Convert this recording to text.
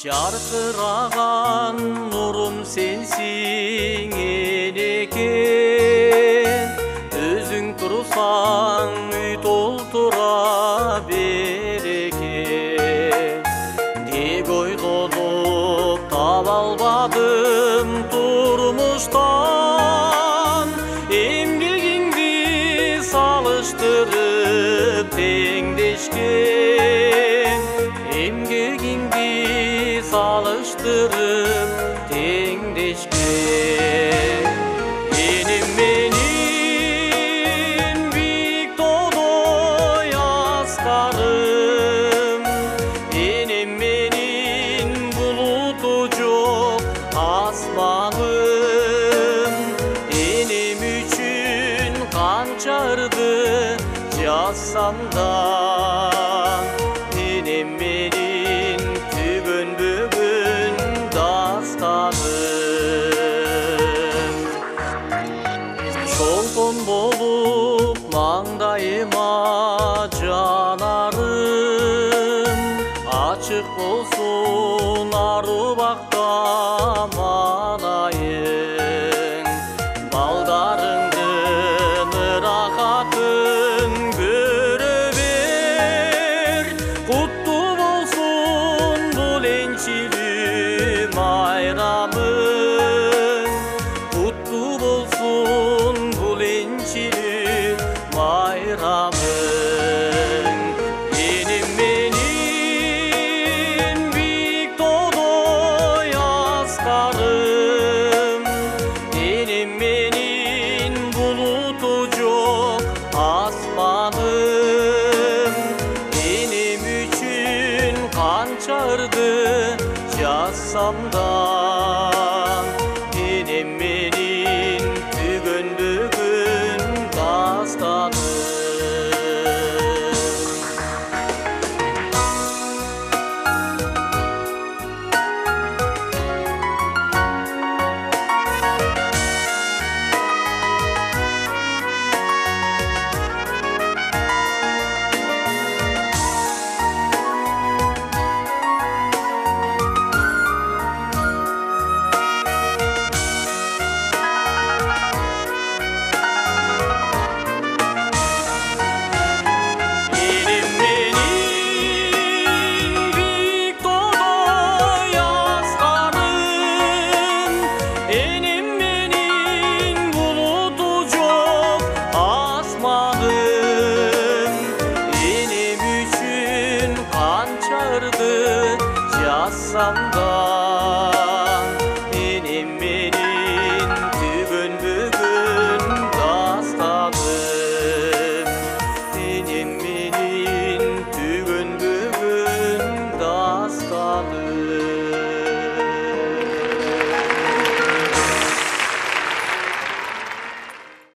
Жарқыраған нұрым сенсің екен, өзің тұрсаң үй толтыра берекен. Тек ойланып таба албадым тұрмыштан, емгегіңді салыштырып теңдешкен, емгегіңді salıştırıp tengdeşken. Benim büyük dodoy askarım, benim bulutu çok asmanım, benim üçün kançardı yazsam da, benim bugün dastanım. Çolton bolup mаңдайыма жанарым, açık olsun arı bakta manayın. Baldarыңдын ырахатын көрө бер, кутtu болсун бул энчилүү майрамың, кутtu болсун бул энчилүү майрамың. Менин бийик доодой аскарым, менин булуту жок асманым, меним үчүн канчарды жазсам да, менин бүгүн дастаным. Yazsam da